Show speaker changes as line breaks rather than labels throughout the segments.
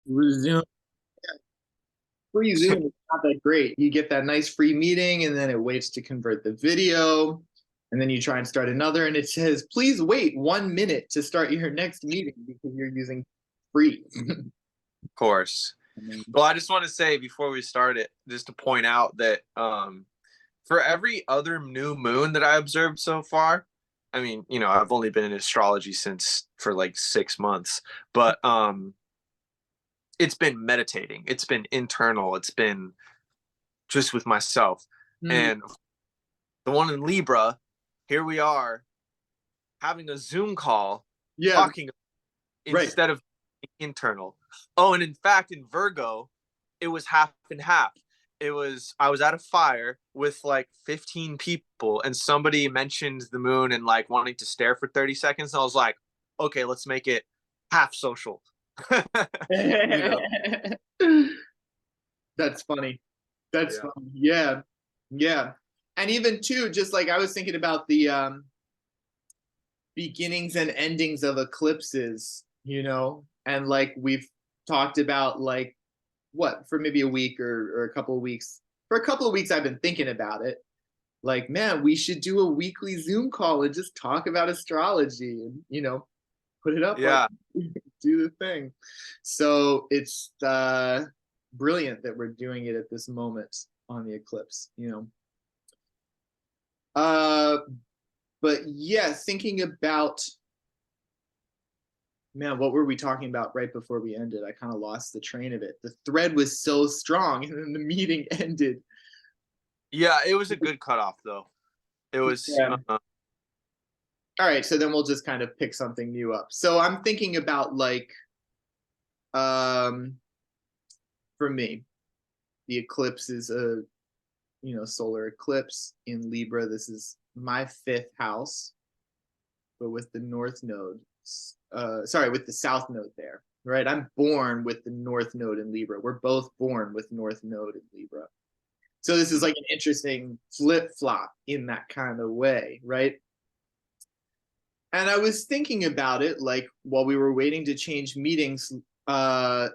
Resume. Free Zoom is not that great. You get that nice free meeting, and then it waits to convert the video, and then you try and start another, and it says, "Please wait 1 minute to start your next meeting because you're using free."
Of course. Well, I just want to say before we start it, just to point out that for every other new moon that I observed so far, I mean, I've only been in astrology for like 6 months, but it's been meditating, it's been internal, it's been just with myself. And the one in Libra, here we are having a Zoom call, talking instead of internal. Oh, and in fact, in Virgo, it was half and half. I was at a fire with like 15 people, and somebody mentioned the moon and like wanting to stare for 30 seconds. And I was like, okay, let's make it half social.
That's funny. That's funny. Yeah. Yeah. And even too, just like I was thinking about the beginnings and endings of eclipses, and like we've talked about like what for maybe a week or a couple of weeks. For a couple of weeks I've been thinking about it. Like, man, we should do a weekly Zoom call and just talk about astrology and put it up,
yeah,
do the thing. So it's brilliant that we're doing it at this moment on the eclipse. But yeah, thinking about, man, what were we talking about right before we ended? I kind of lost the train of it. The thread was so strong, and then the meeting ended.
Yeah, it was a good cutoff, though. It was.
Yeah. All right, so then we'll just kind of pick something new up. So I'm thinking about like, for me, the eclipse is a, solar eclipse in Libra. This is my 5th house, but with the north node. With the south node there, right? I'm born with the north node in Libra. We're both born with north node in Libra. So this is like an interesting flip-flop in that kind of way, right? And I was thinking about it, like, while we were waiting to change meetings, 5th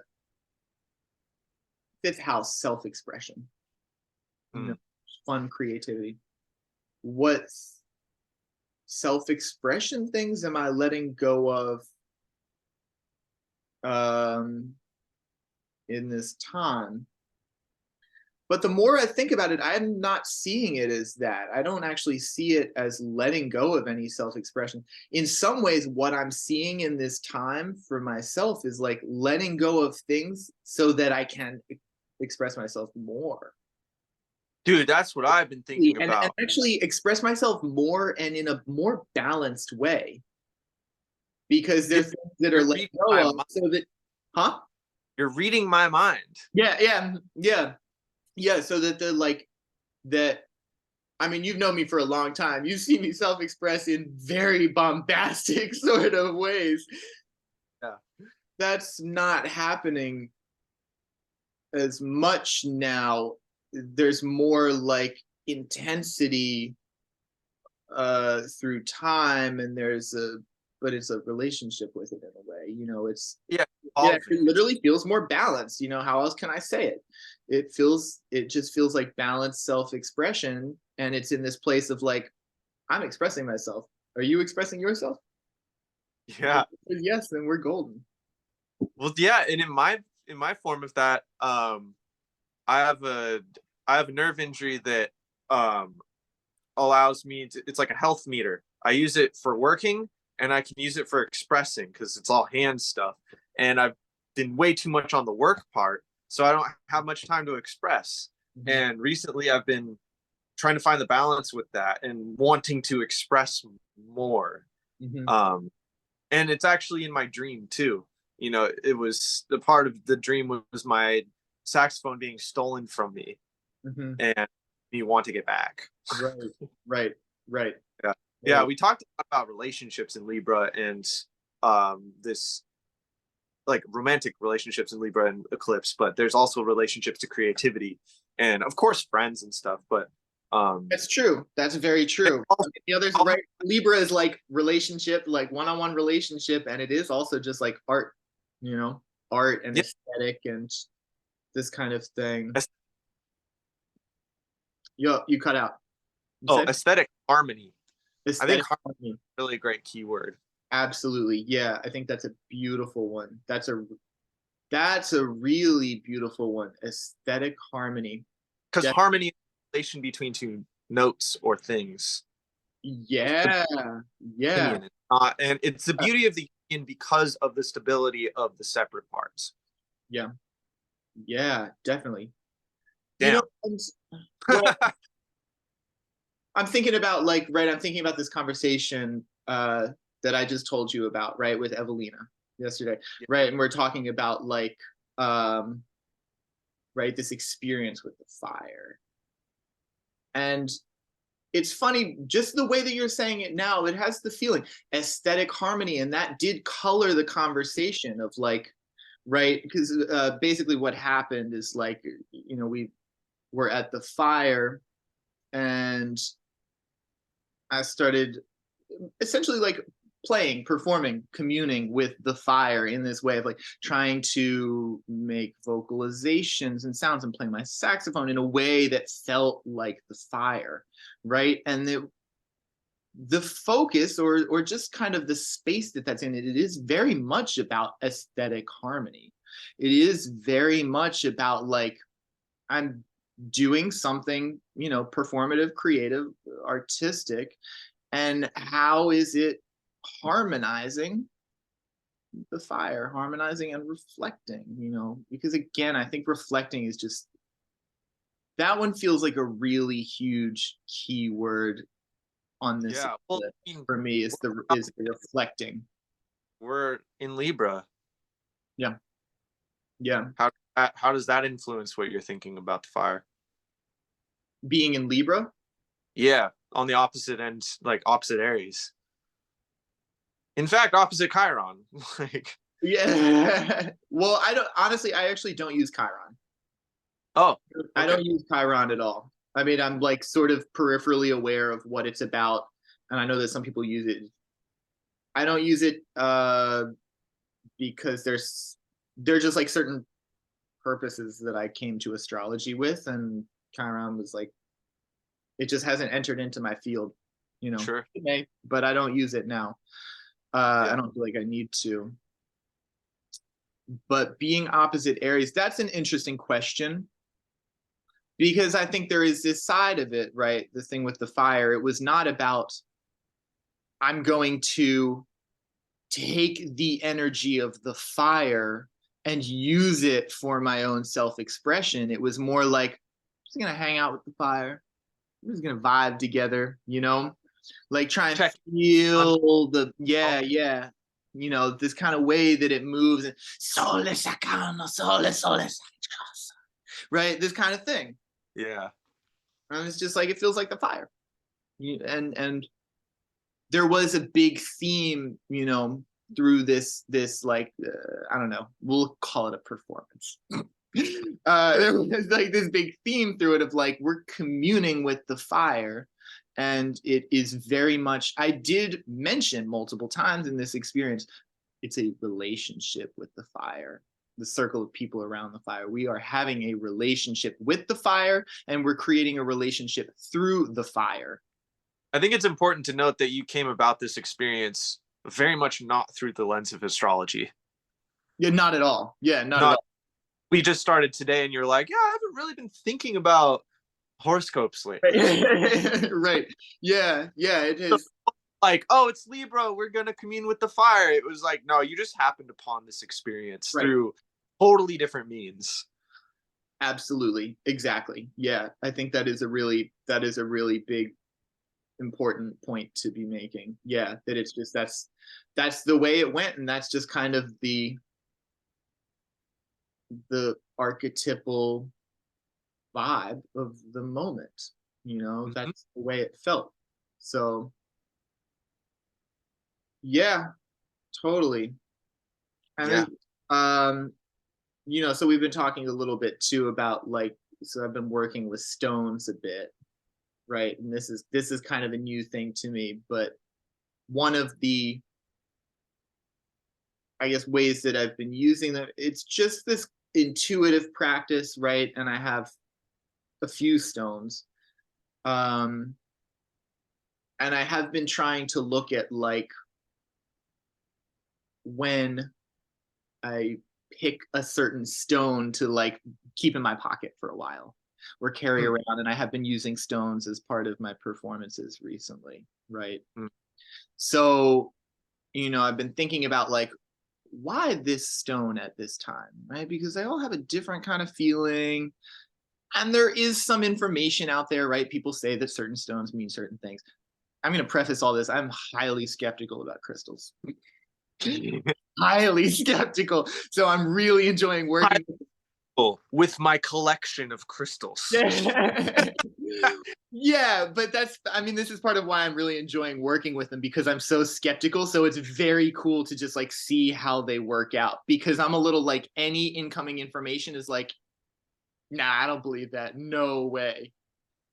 house, self-expression, fun, creativity. What self-expression things am I letting go of in this time? But the more I think about it, I'm not seeing it as that. I don't actually see it as letting go of any self-expression. In some ways, what I'm seeing in this time for myself is like letting go of things so that I can express myself more.
Dude, that's what I've been thinking about.
And actually express myself more and in a more balanced way. Because there's things that are let go of so that,
You're reading my mind.
Yeah, so that I mean, you've known me for a long time. You've seen me self-express in very bombastic sort of ways.
Yeah.
That's not happening as much now. There's more like intensity through time, and but it's a relationship with it in a way. It literally feels more balanced. How else can I say it? It just feels like balanced self-expression, and it's in this place of like, I'm expressing myself. Are you expressing yourself?
Yeah.
Yes, then we're golden.
Well, yeah, and in my form of that, I have a nerve injury that allows me to. It's like a health meter. I use it for working, and I can use it for expressing because it's all hand stuff. And I've been way too much on the work part, so I don't have much time to express. Mm-hmm. And recently I've been trying to find the balance with that and wanting to express more. Mm-hmm. And it's actually in my dream too. It was the part of the dream was my saxophone being stolen from me, mm-hmm. and me want to get back.
Right.
Yeah. We talked about relationships in Libra and this like romantic relationships in Libra and eclipse, but there's also relationships to creativity and of course friends and stuff. But
that's true. That's very true. The others, right? Libra is like relationship, like one-on-one relationship, and it is also just like art. art and
Yeah.
aesthetic and this kind of thing.
Aes-
You cut out. You
Oh,
said
aesthetic harmony. I think
aesthetic
harmony
harmony.
is a really great keyword.
Absolutely. Yeah, I think that's a beautiful one. That's a really beautiful one. Aesthetic harmony.
Because
Def-
harmony is the relation between two notes or things.
yeah. Yeah.
Union. It's not, and it's the beauty of the union because of the stability of the separate parts.
Yeah. Yeah, definitely. You know,
Damn.
and, well, I'm thinking about like, right, I'm thinking about this conversation that I just told you about, right, with Evelina yesterday,
Yeah.
right? And we're talking about like, um, right, this experience with the fire. And it's funny, just the way that you're saying it now, it has the feeling aesthetic harmony. And that did color the conversation of like, right, because basically what happened is like, you know, we were at the fire and I started essentially like playing, performing, communing with the fire in this way of like trying to make vocalizations and sounds and playing my saxophone in a way that felt like the fire, right? And the focus or just kind of the space that's in it, it is very much about aesthetic harmony. It is very much about like I'm doing something, you know, performative, creative, artistic, and how is it harmonizing the fire, harmonizing and reflecting, you know, because again, I think reflecting is just that one feels like a really huge keyword on this
Yeah. Well,
list
I mean,
for me is the reflecting.
we're in Libra.
Yeah. Yeah.
How does that influence what you're thinking about the fire?
Being in Libra.
Yeah, on the opposite end, like opposite Aries. In fact, opposite Chiron. Like,
Yeah. Well, I don't honestly, I actually don't use Chiron.
oh,
I
okay,
don't use Chiron at all. I mean, I'm like sort of peripherally aware of what it's about, and I know that some people use it. I don't use it because there's just like certain purposes that I came to astrology with, and Chiron was like it just hasn't entered into my field, you know.
sure,
It may, but I don't use it now. I
yeah.
don't feel like I need to. But being opposite Aries, that's an interesting question because I think there is this side of it, right? The thing with the fire, it was not about I'm going to take the energy of the fire and use it for my own self-expression. It was more like I'm just gonna hang out with the fire. We're just gonna vibe together, you know, like try and
Check.
feel the yeah, you know, this kind of way that it moves and sole sacano, sole, right? This kind of thing.
Yeah,
And it's just like it feels like the fire. And there was a big theme, you know, through this like I don't know, we'll call it a performance. There was like this big theme through it of like we're communing with the fire, and it is very much. I did mention multiple times in this experience, it's a relationship with the fire. The circle of people around the fire. We are having a relationship with the fire, and we're creating a relationship through the fire.
I think it's important to note that you came about this experience very much not through the lens of astrology.
Yeah, not at all. Yeah, not at
Not
all.
we just started today, and you're like, yeah, I haven't really been thinking about horoscopes lately.
Right. Yeah, yeah, it
So,
is.
like, oh, it's Libra, we're gonna commune with the fire. It was like, no, you just happened upon this experience
Right.
through totally different means.
Absolutely. Exactly. Yeah. I think that is a really big important point to be making. Yeah, that it's just that's the way it went, and that's just kind of the archetypal vibe of the moment, you know,
Mhm.
that's the way it felt. So yeah, totally. And
Yeah.
then you know, so we've been talking a little bit too about like so I've been working with stones a bit, right? And this is kind of a new thing to me, but one of the I guess, ways that I've been using them. It's just this intuitive practice, right? And I have a few stones. Um, and I have been trying to look at like when I pick a certain stone to like keep in my pocket for a while or carry
Mm,
around. And I have been using stones as part of my performances recently, right?
mm.
So, I've been thinking about like, why this stone at this time, right? Because they all have a different kind of feeling. And there is some information out there, right? People say that certain stones mean certain things. I'm going to preface all this. I'm highly skeptical about crystals. Highly skeptical. So I'm really enjoying working.
With my collection of crystals.
Yeah, but this is part of why I'm really enjoying working with them because I'm so skeptical. So it's very cool to just like see how they work out because I'm a little like any incoming information is like, nah, I don't believe that. No way.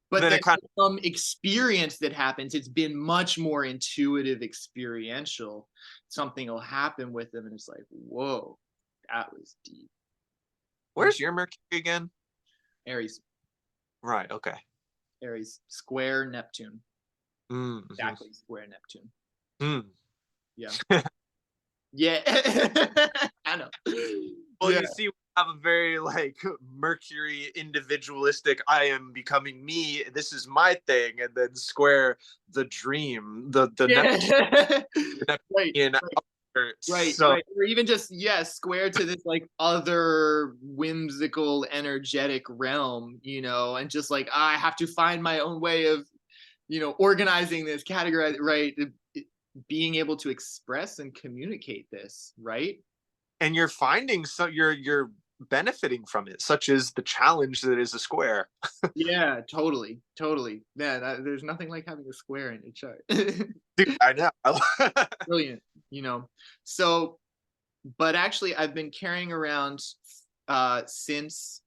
But
Then
then
it kind
some experience that happens, it's been much more intuitive, experiential. Something will happen with them, and it's like, whoa, that was deep.
where's your Mercury again?
Aries,
Right. Okay.
Aries, square Neptune,
Mm-hmm.
exactly square Neptune.
Mm.
Yeah, yeah, I know.
Well,
Yeah,
you see, we have a very like Mercury individualistic. I am becoming me. This is my thing, and then square the dream, the
yeah, right.
Neptunian outskirts.
Right,
So
right. Or even just, square to this like other whimsical, energetic realm, and just like I have to find my own way of, organizing this, categorize, right? Being able to express and communicate this, right?
and you're finding so you're benefiting from it, such as the challenge that is a square.
Yeah, totally, totally. Yeah, there's nothing like having a square in your chart.
Dude, I know.
Brilliant, So, but actually, I've been carrying around since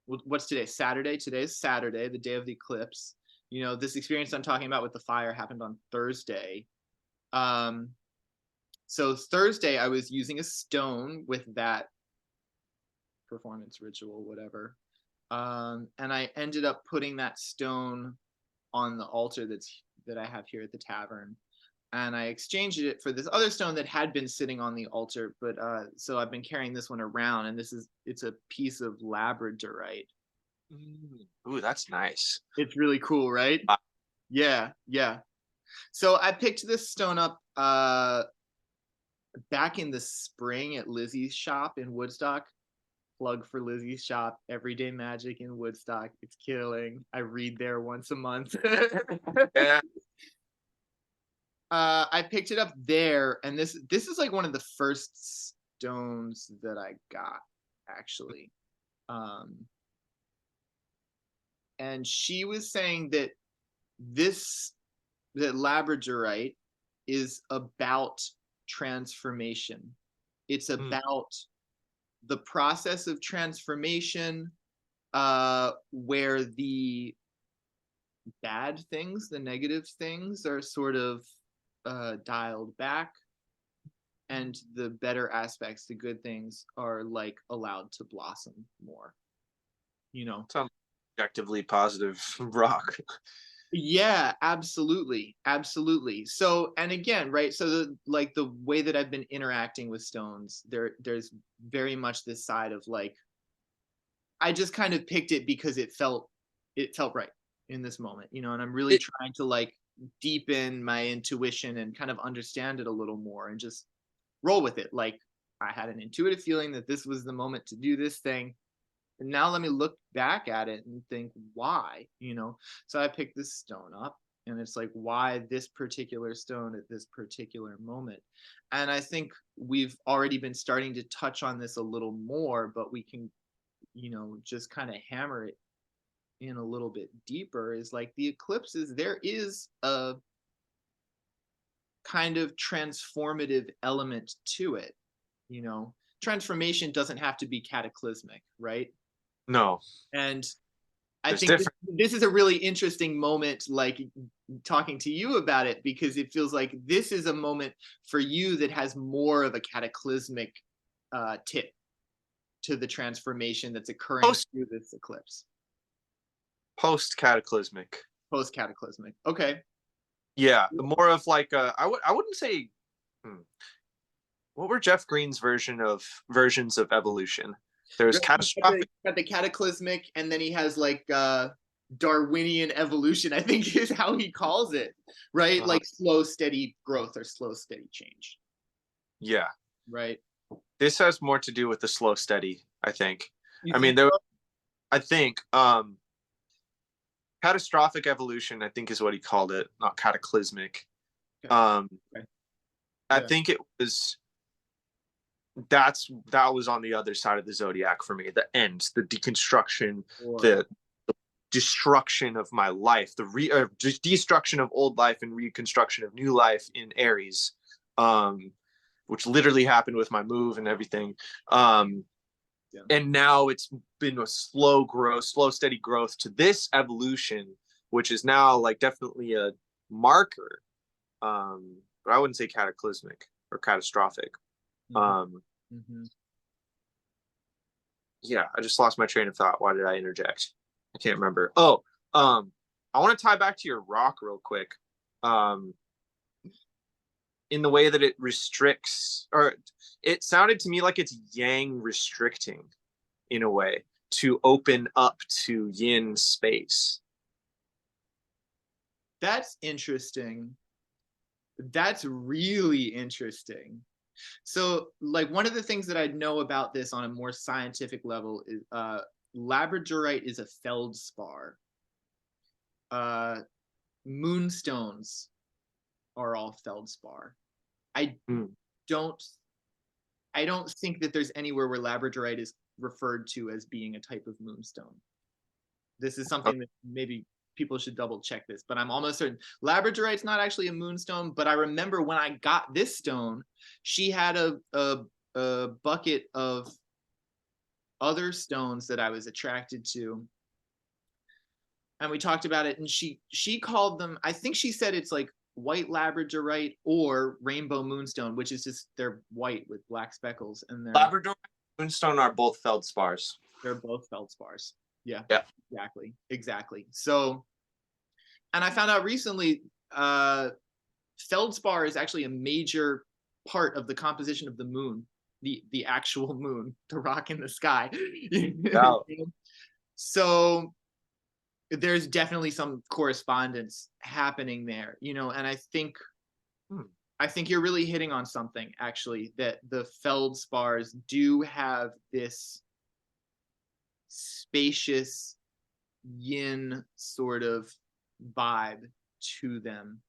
what's today? Saturday. Today is Saturday, the day of the eclipse. This experience I'm talking about with the fire happened on Thursday. Um, so Thursday, I was using a stone with that performance ritual, whatever. And I ended up putting that stone on the altar that I have here at the tavern. And I exchanged it for this other stone that had been sitting on the altar, but so I've been carrying this one around, and it's a piece of labradorite.
Ooh, that's nice.
It's really cool, right? Yeah, yeah. So I picked this stone up back in the spring at Lizzie's shop in Woodstock. Plug for Lizzie's shop, Everyday Magic in Woodstock. It's killing. I read there once a month.
Yeah.
I picked it up there, and this is like one of the first stones that I got, actually. And she was saying that this that labradorite is about transformation. It's about the process of transformation, where the bad things, the negative things, are sort of dialed back, and the better aspects, the good things, are like allowed to blossom more.
Some objectively positive rock.
Yeah, absolutely, absolutely. So, and again, right? So the way that I've been interacting with stones, there's very much this side of like I just kind of picked it because it felt right in this moment, and I'm really
It,
trying to like deepen my intuition and kind of understand it a little more and just roll with it. Like I had an intuitive feeling that this was the moment to do this thing. And now let me look back at it and think why. So I picked this stone up, and it's like, why this particular stone at this particular moment? And I think we've already been starting to touch on this a little more, but we can, just kind of hammer it in a little bit deeper. Is like the eclipses, there is a kind of transformative element to it. You know, transformation doesn't have to be cataclysmic, right?
no,
And I
there's
think
different.
this is a really interesting moment, like talking to you about it, because it feels like this is a moment for you that has more of a cataclysmic tip to the transformation that's occurring
Post
through this eclipse.
post cataclysmic.
Post cataclysmic. Okay.
Yeah, more of like I wouldn't say what were Jeff Green's versions of evolution? There's catastrophic.
Got the cataclysmic, and then he has like Darwinian evolution, I think is how he calls it, right? Like slow, steady growth or slow, steady change.
Yeah.
Right.
This has more to do with the slow, steady, I think.
You
I mean,
think so?
I think catastrophic evolution, I think is what he called it, not cataclysmic.
Okay. Okay.
I
Yeah.
think it was that was on the other side of the zodiac for me. The end, the deconstruction, the destruction of my life, the destruction of old life and reconstruction of new life in Aries, which literally happened with my move and everything. And now it's been a slow growth, slow, steady growth to this evolution, which is now like definitely a marker. But I wouldn't say cataclysmic or catastrophic. Yeah, I just lost my train of thought. Why did I interject? I can't remember. Oh, I want to tie back to your rock real quick. In the way that it restricts, or it sounded to me like it's yang restricting in a way to open up to yin space.
That's interesting. That's really interesting. So, like, one of the things that I know about this on a more scientific level is labradorite is a feldspar. Moonstones are all feldspar. I don't think that there's anywhere where labradorite is referred to as being a type of moonstone. This is something that maybe people should double check this, but I'm almost certain labradorite's not actually a moonstone. But I remember when I got this stone, she had a bucket of other stones that I was attracted to, and we talked about it, and she called them, I think she said it's like white labradorite or rainbow moonstone, which is just they're white with black speckles, and they're
Labradorite and moonstone are both feldspars.
They're both feldspars. Yeah.
Yeah.
Exactly. So, and I found out recently, feldspar is actually a major part of the composition of the moon, the actual moon, the rock in the sky.
Wow.
So there's definitely some correspondence happening there, and I think you're really hitting on something, actually, that the feldspars do have this spacious yin sort of vibe to them.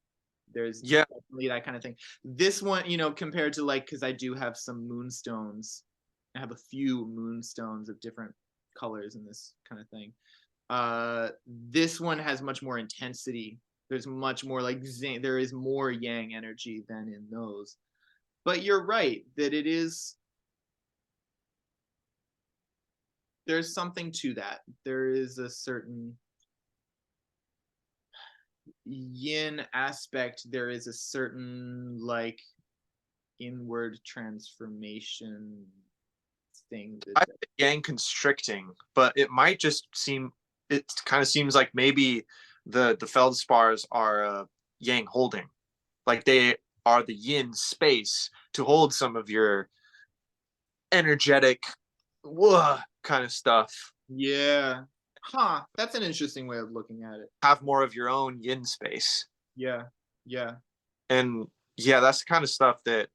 There's definitely that kind of thing. This one, compared to, like, because I do have some moonstones, I have a few moonstones of different colors in this kind of thing. This one has much more intensity. There's much more like there is more yang energy than in those. But you're right that there's something to that. There is a certain yin aspect. There is a certain, like, inward transformation thing.
I think yang constricting, but it might just seem, it kind of seems like maybe the feldspars are yang holding, like they are the yin space to hold some of your energetic kind of stuff.
Yeah. Huh. That's an interesting way of looking at it.
Have more of your own yin space.
Yeah.
And yeah, that's the kind of stuff that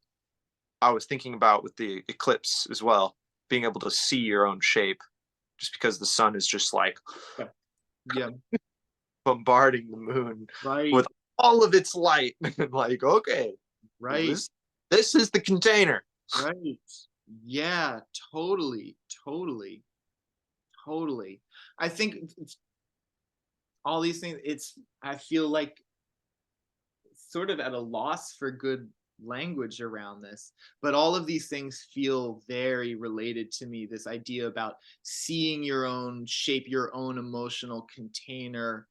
I was thinking about with the eclipse as well, being able to see your own shape, just because the sun is just like bombarding the moon with all of its light. Like, okay,
right,
this is the container.
Right. Yeah, totally. I think all these things, I feel like sort of at a loss for good language around this, but all of these things feel very related to me. This idea about seeing your own shape, your own emotional container,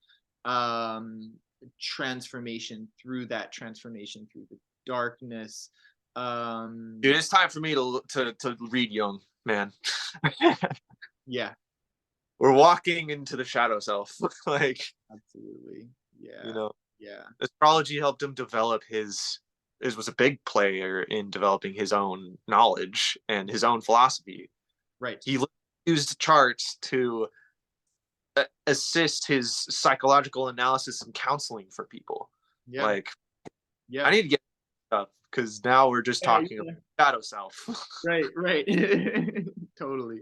transformation through that transformation through the darkness.
Dude, it's time for me to read Jung, man.
Yeah,
We're walking into the shadow self. Like,
absolutely. Yeah,
you know,
yeah,
astrology helped him develop his was a big player in developing his own knowledge and his own philosophy.
right.
He used charts to assist his psychological analysis and counseling for people.
Yeah,
Like, I
yeah,
need to get stuff because now we're just
yeah,
talking
yeah.
about shadow self.
Right, right. Totally,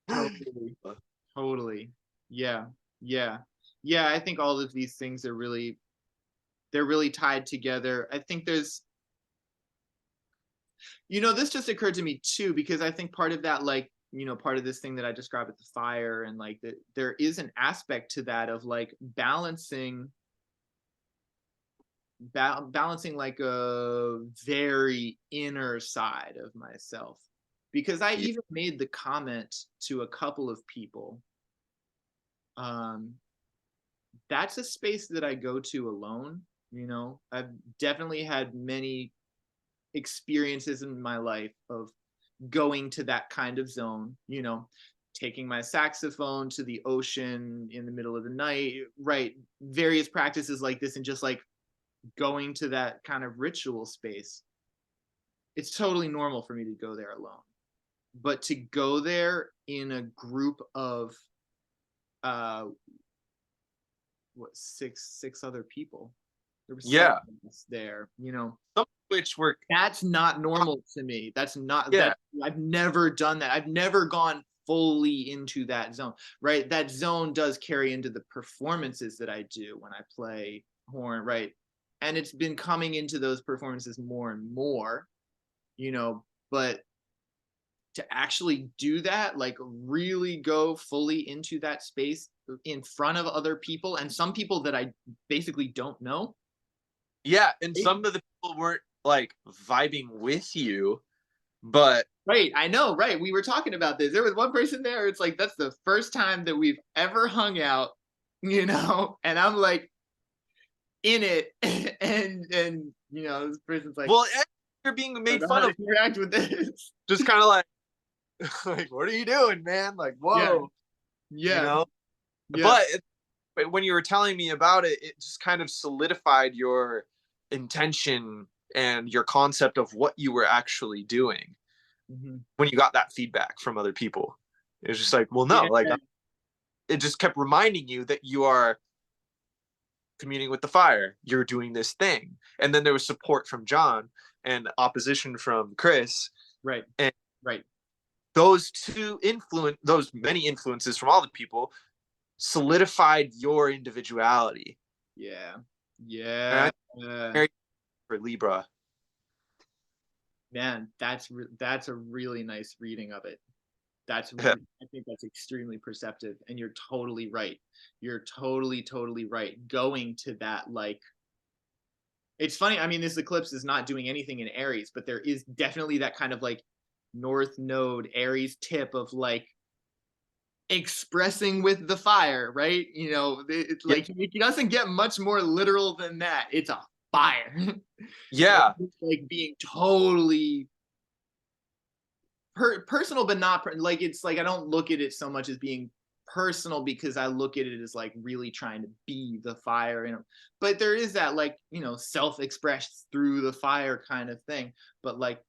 totally, totally. Yeah, yeah, yeah. I think all of these things are really, they're really tied together. I think there's, this just occurred to me too, because I think part of that, like, part of this thing that I described with the fire, and like that there is an aspect to that of like balancing like a very inner side of myself, because I
Yeah.
even made the comment to a couple of people, um that's a space that I go to alone. I've definitely had many experiences in my life of going to that kind of zone, taking my saxophone to the ocean in the middle of the night, right? Various practices like this, and just like going to that kind of ritual space. It's totally normal for me to go there alone. But to go there in a group of uh six other people. There was seven
Yeah.
of us there,
Some of which were,
that's not normal to me. That's not
yeah,
that I've never done that. I've never gone fully into that zone, right? That zone does carry into the performances that I do when I play horn, right? And it's been coming into those performances more and more, but to actually do that, like really go fully into that space in front of other people, and some people that I basically don't know.
yeah. And some of the people weren't like vibing with you, but
Right, I know, right. We were talking about this. There was one person there, it's like that's the first time that we've ever hung out, and I'm like in it, and this person's like,
well, you're being
I don't
made
know how
fun
to
of.
interact with this.
Just kind of like, like, what are you doing, man? Like,
Yeah,
whoa, you
yeah,
know.
yeah.
But when you were telling me about it, it just kind of solidified your intention and your concept of what you were actually doing
Mhm.
when you got that feedback from other people. It was just like, well, no,
Yeah,
like, it just kept reminding you that you are communing with the fire. You're doing this thing. And then there was support from John and opposition from Chris.
right,
And
right.
those many influences from all the people solidified your individuality.
Yeah,
And
yeah.
I very for Libra.
Man, that's a really nice reading of it. I think that's extremely perceptive, and you're totally right. You're totally, totally right. Going to that, like, it's funny. I mean, this eclipse is not doing anything in Aries, but there is definitely that kind of like North Node Aries tip of like expressing with the fire, right? It's
Yeah.
like he doesn't get much more literal than that. It's a fire. Right?
Yeah.
It's like being totally personal, but not like, it's like I don't look at it so much as being personal, because I look at it as like really trying to be the fire, but there is that like self-expressed through the fire kind of thing, but like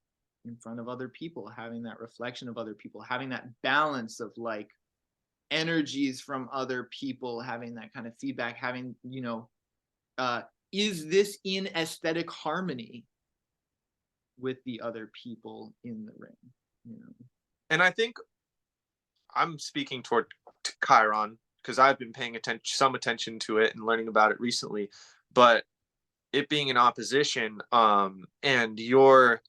in front of other people, having that reflection of other people, having that balance of like energies from other people, having that kind of feedback, having uh is this in aesthetic harmony with the other people in the ring, you know
And I think I'm speaking toward Chiron because I've been paying some attention to it and learning about it recently. But it being in opposition, and your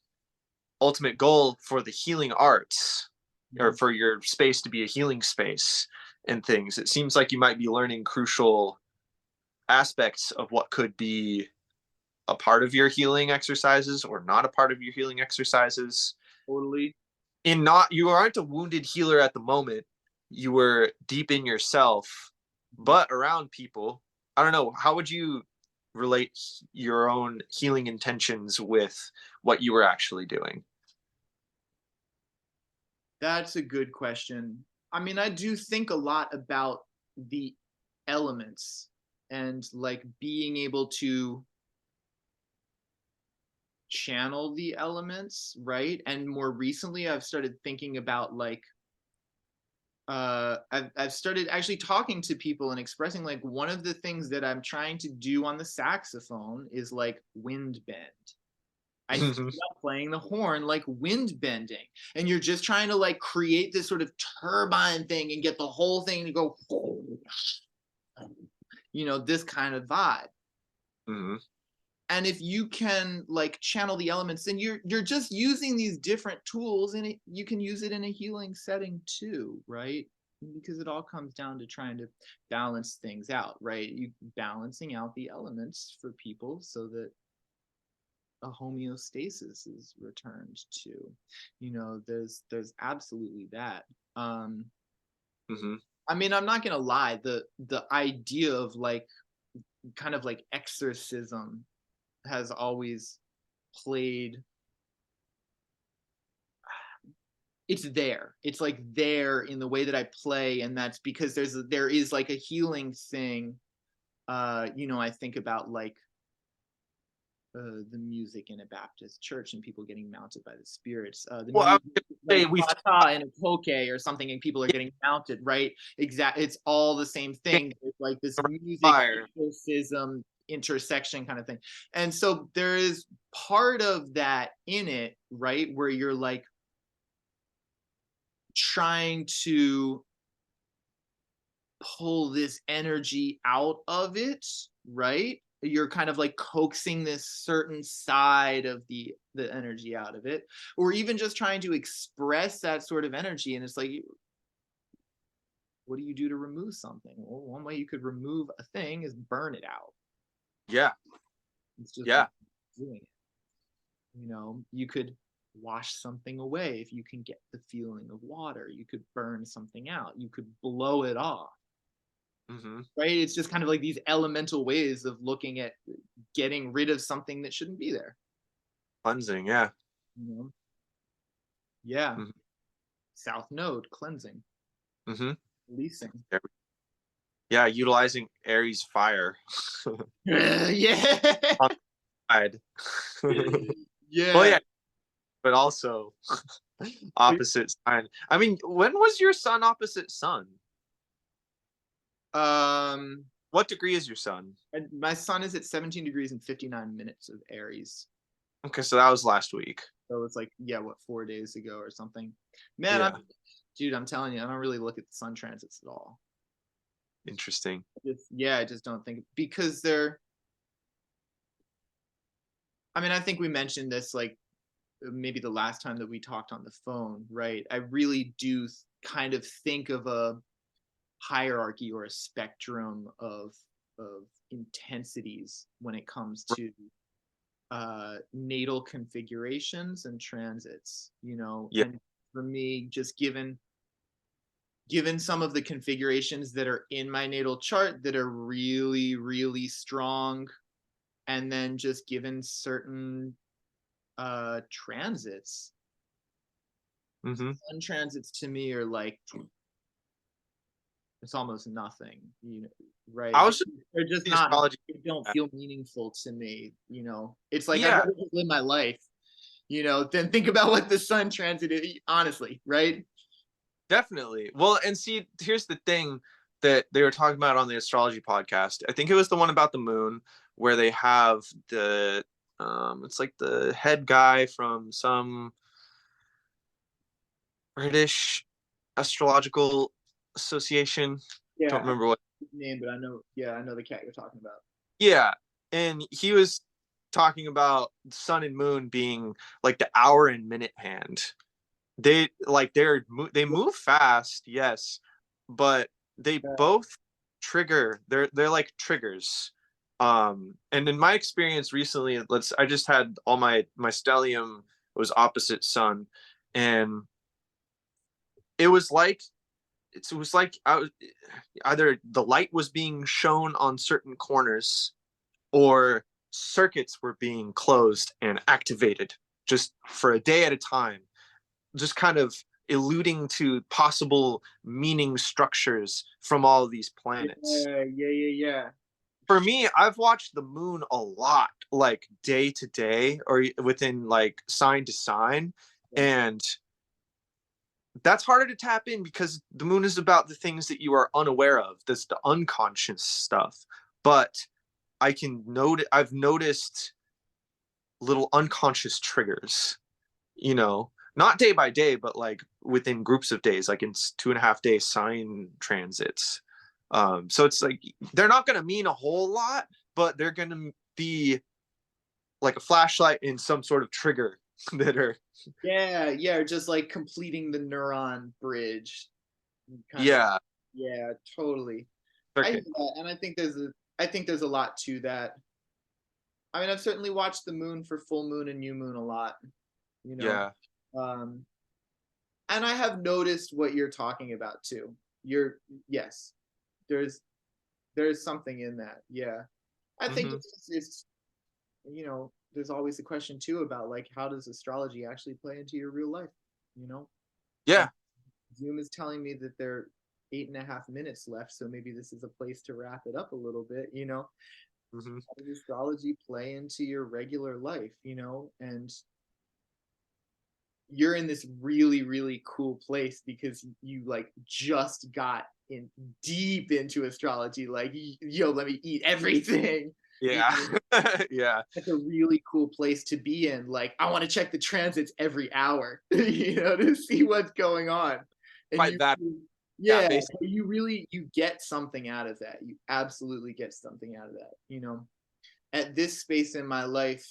ultimate goal for the healing arts, or
Mhm.
for your space to be a healing space and things, it seems like you might be learning crucial aspects of what could be a part of your healing exercises or not a part of your healing exercises.
Totally.
You aren't a wounded healer at the moment. You were deep in yourself,
Mhm.
but around people. I don't know. How would you relate your own healing intentions with what you were actually doing?
That's a good question. I mean, I do think a lot about the elements and like being able to channel the elements, right? And more recently, I've started thinking about like I've started actually talking to people and expressing like one of the things that I'm trying to do on the saxophone is like wind bend. I think about playing the horn like wind bending, and you're just trying to like create this sort of turbine thing and get the whole thing to go, this kind of vibe.
Mm-hmm.
And if you can like channel the elements, then you're just using these different tools, and you can use it in a healing setting too, right? Because it all comes down to trying to balance things out, right? You balancing out the elements for people so that a homeostasis is returned to. There's absolutely that.
Mm-hmm.
I mean, I'm not gonna lie, the idea of like kind of like exorcism has always played, it's there, it's like there in the way that I play, and that's because there is like a healing thing. I think about like the music in a Baptist church and people getting mounted by the spirits. The
Well, I
music,
was gonna
like
say we've
bata in a poke or something, and people are getting mounted, right? Exactly, it's all the same thing. It's like this music
fire.
exorcism intersection kind of thing, and so there is part of that in it, right, where you're like trying to pull this energy out of it, right? You're kind of like coaxing this certain side of the energy out of it, or even just trying to express that sort of energy. And it's like, what do you do to remove something? Well, one way you could remove a thing is burn it out.
Yeah.
It's just
Yeah.
doing it. You could wash something away if you can get the feeling of water. You could burn something out. You could blow it off.
Mm-hmm.
Right? It's just kind of like these elemental ways of looking at getting rid of something that shouldn't be there.
Cleansing. Yeah.
You know? Yeah.
Mm-hmm.
South node cleansing,
Mm-hmm.
releasing.
Yeah, utilizing Aries fire.
Yeah.
On the side. Well,
Yeah.
yeah, but also opposite sign. I mean, when was your sun opposite sun?
Um,
What degree is your sun?
my sun is at 17 degrees and 59 minutes of Aries.
Okay, so that was last week.
So it's like, yeah, what, 4 days ago or something. Man,
Yeah.
dude, I'm telling you, I don't really look at the sun transits at all.
Interesting.
I just don't think, because I mean, I think we mentioned this like maybe the last time that we talked on the phone, right? I really do kind of think of a hierarchy or a spectrum of intensities when it comes to natal configurations and transits,
Yeah.
and for me, just given some of the configurations that are in my natal chart that are really, really strong, and then just given certain transits,
Mm-hmm.
sun transits to me are like, it's almost nothing, right?
I was just
They're just
the
not,
astrology.
they don't feel meaningful to me. It's like, I'd
Yeah,
rather just live my life, then think about what the sun transit is, honestly, right?
definitely. Well, and see, here's the thing that they were talking about on the astrology podcast. I think it was the one about the moon where they have it's like the head guy from some British astrological association.
Yeah,
Don't remember what.
his name, but I know, yeah, I know the cat you're talking about.
Yeah, and he was talking about sun and moon being like the hour and minute hand. They move fast, yes, but they both trigger. They're like triggers. And in my experience recently, I just had all my stellium was opposite sun, and it was like I was either the light was being shown on certain corners, or circuits were being closed and activated just for a day at a time, just kind of alluding to possible meaning structures from all these planets.
Yeah.
For me, I've watched the moon a lot, like day to day or within like sign to sign. And that's harder to tap in because the moon is about the things that you are unaware of. That's the unconscious stuff. But I've noticed little unconscious triggers, not day by day, but like within groups of days, like in 2.5 day sign transits. So it's like they're not going to mean a whole lot, but they're going to be like a flashlight in some sort of trigger that are
just like completing the neuron bridge kind of.
yeah.
Yeah, totally. I hear
Okay.
that, and I think there's a lot to that. I mean, I've certainly watched the moon for full moon and new moon a lot, you know.
Yeah.
Um, and I have noticed what you're talking about too. You're Yes, there's something in that. Yeah. I think
Mm-hmm.
it's there's always the question too about like how does astrology actually play into your real life, you know?
Yeah.
Zoom is telling me that there are 8.5 minutes left, so maybe this is a place to wrap it up a little bit, you know?
Mm-hmm.
How does astrology play into your regular life, you know? And you're in this really, really cool place because you like just got in deep into astrology. Like, yo, let me eat everything. You
Yeah.
know?
Yeah.
That's a really cool place to be in. Like, I want to check the transits every hour, to see what's going on. And
Quite that. Yeah.
yeah,
Basically.
you get something out of that. You absolutely get something out of that. At this space in my life,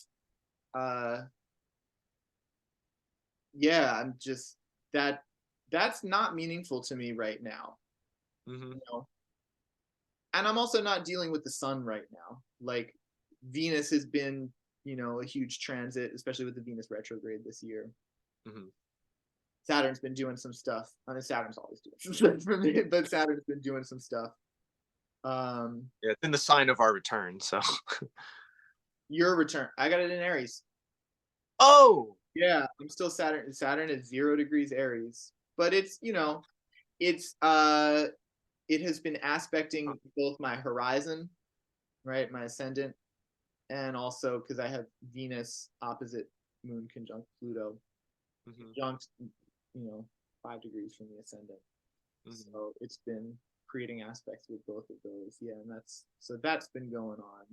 uh, yeah, I'm just that's not meaningful to me right now.
Mm-hmm.
You know, and I'm also not dealing with the sun right now. Like Venus has been, a huge transit, especially with the Venus retrograde this year.
Mm-hmm.
Saturn's been doing some stuff. I mean, Saturn's always doing some stuff for me, but Saturn's been doing some stuff.
Yeah. It's in the sign of our return. So.
Your return. I got it in Aries.
Oh.
Yeah, I'm still Saturn. Saturn is 0 degrees Aries, but it's it has been aspecting both my horizon, right, my ascendant, and also because I have Venus opposite Moon conjunct Pluto,
Mm-hmm.
conjunct, 5 degrees from the ascendant.
Mm-hmm.
So it's been creating aspects with both of those. Yeah, and that's been going on.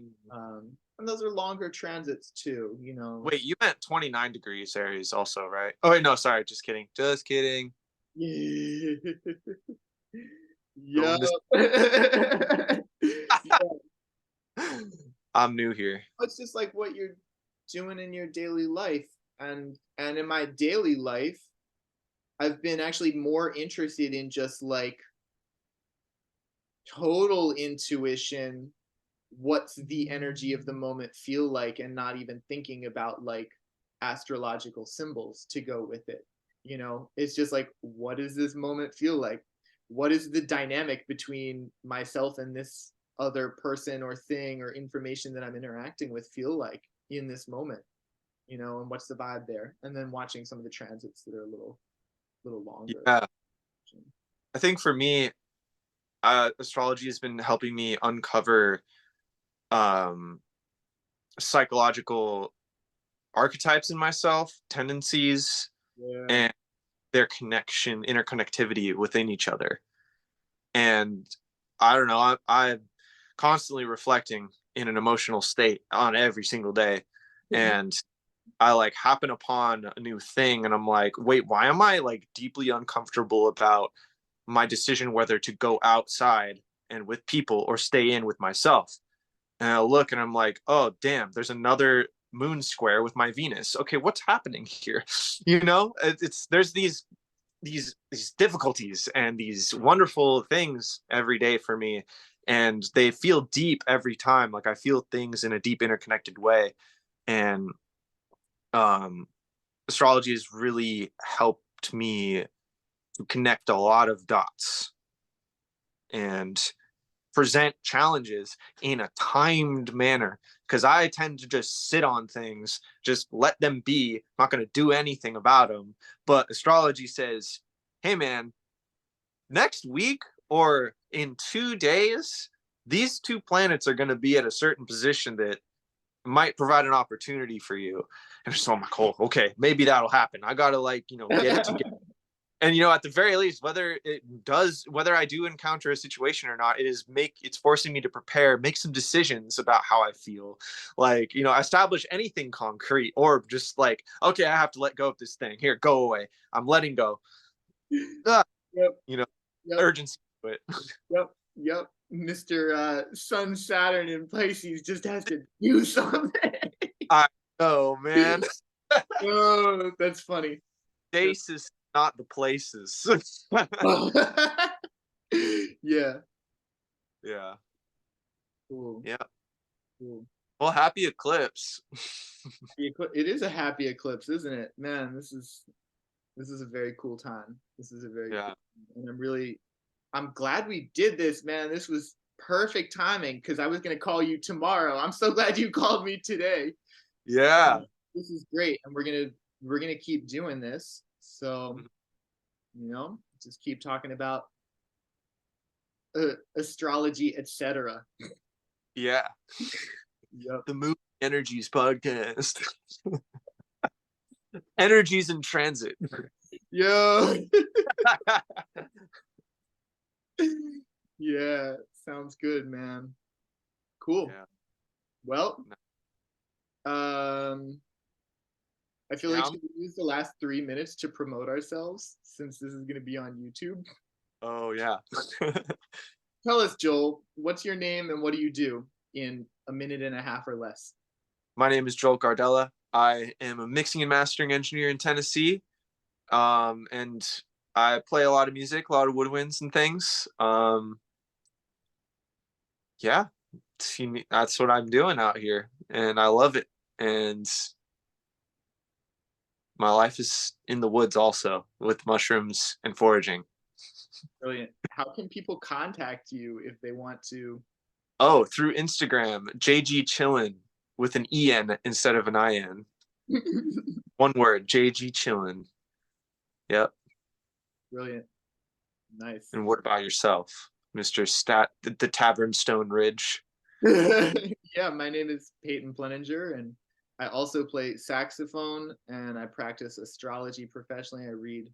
Mm-hmm.
And those are longer transits too.
Wait, you meant 29 degrees Aries also, right? Oh, wait, no, sorry. Just kidding. Just kidding.
Yeah.
Going I'm new here.
It's just like what you're doing in your daily life, and in my daily life I've been actually more interested in just like total intuition. What's the energy of the moment feel like, and not even thinking about like astrological symbols to go with it. It's just like, what does this moment feel like? What is the dynamic between myself and this other person or thing or information that I'm interacting with feel like in this moment? And what's the vibe there? And then watching some of the transits that are a little longer.
Yeah. I think for me, astrology has been helping me uncover um, psychological archetypes in myself, tendencies,
Yeah.
and their interconnectivity within each other. And I don't know, I'm constantly reflecting in an emotional state on every single day. And I like happen upon a new thing and I'm like, wait, why am I like deeply uncomfortable about my decision whether to go outside and with people or stay in with myself? And I look and I'm like, oh damn, there's another moon square with my Venus. Okay, what's happening here? It's there's these difficulties and these wonderful things every day for me, and they feel deep every time. Like I feel things in a deep interconnected way, and um, astrology has really helped me to connect a lot of dots. And present challenges in a timed manner, because I tend to just sit on things, just let them be. I'm not going to do anything about them. But astrology says, hey, man, next week or in 2 days, these two planets are going to be at a certain position that might provide an opportunity for you. And so I'm like, oh, okay, maybe that'll happen. I got to get it together. And at the very least, whether I do encounter a situation or not, it's forcing me to prepare, make some decisions about how I feel, establish anything concrete, or just okay, I have to let go of this thing. Here, go away. I'm letting go.
Yep.
Urgency to it.
Yep. Mr. Sun Saturn in Pisces just has to do something.
I know, man.
Oh, that's funny.
Stasis, not the places.
Yeah.
Yeah.
Cool.
Yeah.
Cool.
Well, happy eclipse.
It is a happy eclipse, isn't it? Man, this is a very cool time. This is a very cool time. And I'm glad we did this, man. This was perfect timing, because I was going to call you tomorrow. I'm so glad you called me today.
Yeah.
This is great, and we're gonna keep doing this. So, just keep talking about astrology, etc.
Yeah.
Yep.
The Moon Energies podcast. Energies in transit.
Yo. Yeah, sounds good, man. Cool.
Yeah.
Well, I feel like should we use the last 3 minutes to promote ourselves, since this is going to be on YouTube?
Oh, yeah.
Tell us, Joel, what's your name and what do you do in a minute and a half or less?
My name is Joel Gardella. I am a mixing and mastering engineer in Tennessee. And I play a lot of music, a lot of woodwinds and things. Yeah, that's what I'm doing out here, and I love it. And my life is in the woods also, with mushrooms and foraging.
Brilliant. How can people contact you if they want to?
Oh, through Instagram, JG Chillin, with an EN instead of an IN. One word, JG Chillin. Yep.
Brilliant. Nice.
And what about yourself, Mr. the Tavern Stone Ridge?
Yeah, my name is Peyton Pleninger, and I also play saxophone, and I practice astrology professionally. I read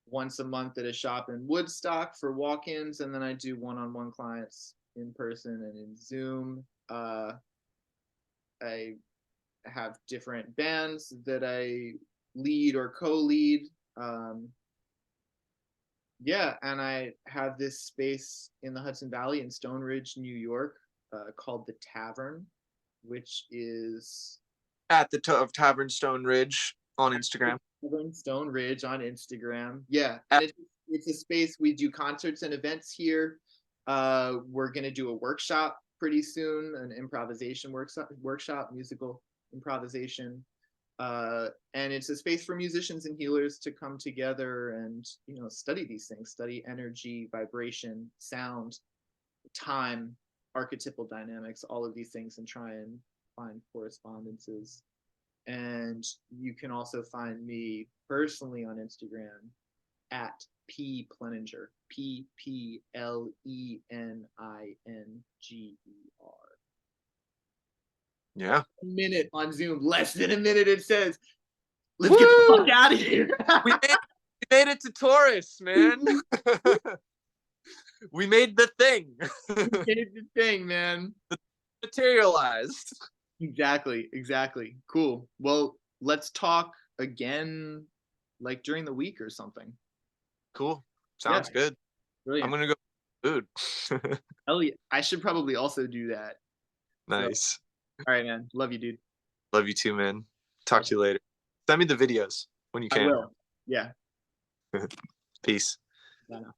once a month at a shop in Woodstock for walk-ins, and then I do one-on-one clients in person and in Zoom. I have different bands that I lead or co-lead. Yeah, and I have this space in the Hudson Valley in Stone Ridge, New York, called The Tavern, which is
at the Tavern Stone Ridge on Instagram.
Tavern Stone Ridge on Instagram. Yeah, and it's a space we do concerts and events here. We're gonna do a workshop pretty soon, an improvisation workshop, musical improvisation. And it's a space for musicians and healers to come together and study these things, study energy, vibration, sound, time, archetypal dynamics, all of these things, and try and find correspondences. And you can also find me personally on Instagram at P Pleninger, PPLENINGER.
Yeah.
A minute on Zoom, less than a minute, it says. Let's get the fuck out of here.
we made it to Taurus, man. We made the thing.
We made the thing, man.
Materialized.
Exactly. Cool. Well, let's talk again, during the week or something.
Cool. Sounds good.
Brilliant.
I'm gonna go food.
Hell yeah. I should probably also do that.
Nice.
So, all right, man. Love you, dude.
Love you too, man. Talk to you later. Send me the videos when you can.
I will. Yeah.
Peace.
Bye now.